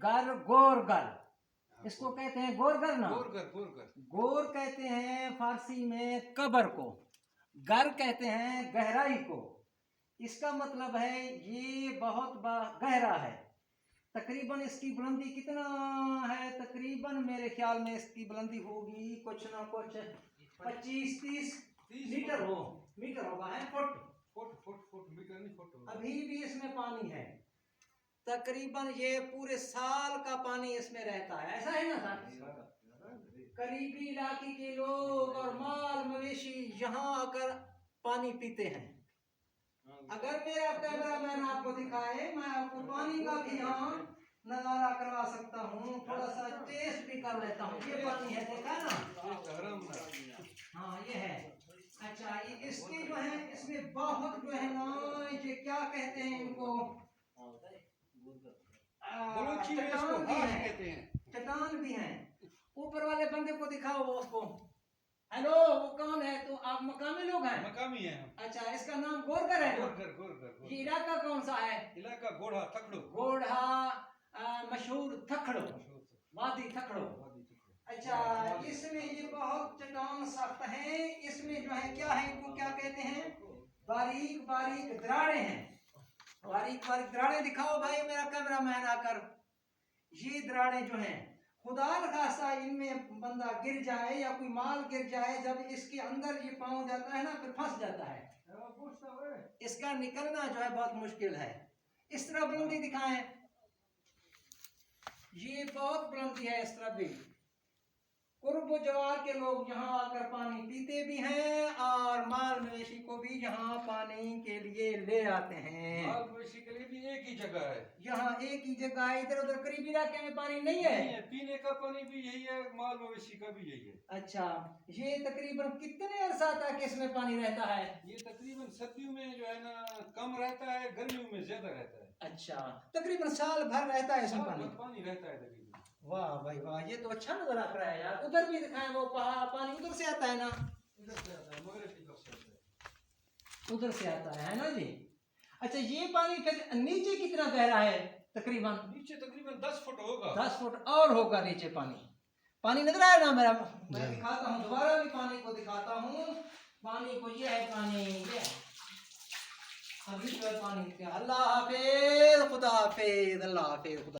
गर गोर गर, इसको कहते हैं गोरगर ना। गोरगर गोर कहते हैं फारसी में कबर को, गर कहते हैं गहराई को। इसका मतलब है ये बहुत गहरा है। तकरीबन इसकी बुलंदी कितना है, तकरीबन मेरे ख्याल में इसकी बुलंदी होगी कुछ ना कुछ 25-30 मीटर होगा है, फुट मीटर नहीं, फुट। अभी भी इसमें पानी है। तकरीबन ये पूरे साल का पानी इसमें रहता है, ऐसा है ना सर? करीबी इलाके के लोग और माल मवेशी यहाँ आकर पानी पीते हैं। अगर मेरा कैमरामैन आपको दिखाए, मैं आपको पानी का भी यहाँ नजारा करवा सकता हूँ, थोड़ा सा टेस्ट भी कर लेता हूँ। ये पानी है, देखा ना? हाँ ये है। अच्छा, ये इसके जो है इसमें बहुत जो है ना, ये क्या कहते हैं इनको, चट्टान भी है, चट्टान भी है। ऊपर वाले बंदे को दिखाओ उसको। हेलो, वो कौन है? तो आप मकामी लोग हैं? मकामी हैं हम। अच्छा, इसका नाम गोरगर है? गोरगर। ये इलाका कौन सा है? इलाका गोढ़ा थकड़ो। गोढ़ा मशहूर थकड़ो, वादी थकड़ो। अच्छा, इसमें ये बहुत चट्टान सख्त है। इसमें जो है क्या है, इनको क्या कहते हैं, बारीक बारीक दरारें हैं। बारीक बारीक दरारें दिखाओ भाई मेरा कैमरामैन आकर। ये दरारें जो हैं, खुदा न खास्ता इनमें बंदा गिर जाए या कोई माल गिर जाए, जब इसके अंदर ये पाँव जाता है ना, फिर फंस जाता है। इसका निकलना जो है बहुत मुश्किल है। इस तरह बुलंदी दिखाएं, ये बहुत बुलंदी है। इस तरह भी कुर्ब जवार के लोग यहाँ आकर पानी पीते भी हैं और माल मवेशी को भी यहाँ पानी के लिए ले आते हैं। माल मवेशी के लिए भी एक ही जगह है, यहाँ एक ही जगह है। इधर उधर करीबी इलाके में पानी नहीं है। पीने का पानी भी यही है, माल मवेशी का भी यही है। अच्छा, ये तकरीबन कितने अरसा तक इसमें पानी रहता है? ये तकरीबन सर्दियों में जो है ना कम रहता है, गर्मियों में ज्यादा रहता है। अच्छा, तकरीबन साल भर रहता है इसमें पानी? पानी रहता है तकरीबन। वाह भाई वाह, ये तो अच्छा नजर आ रहा है यार। उधर भी दिखाएं, वो पहाड़ पानी उधर से आता है ना? इधर से आता है, मगरब की तरफ से आता है। उधर से आता है ना जी। अच्छा, ये पानी फिर नीचे कितना गहरा है? तकरीबन नीचे तकरीबन 10 फुट होगा। 10 फुट और होगा नीचे पानी। पानी नजर आया ना मेरा? मैं दिखाता हूँ, दोबारा भी पानी को दिखाता हूँ। पानी को, ये है पानी, ये अभी जो है पानी। अल्लाह हाफिज, खुदा हाफिज, अल्लाह हाफिज, खुदा।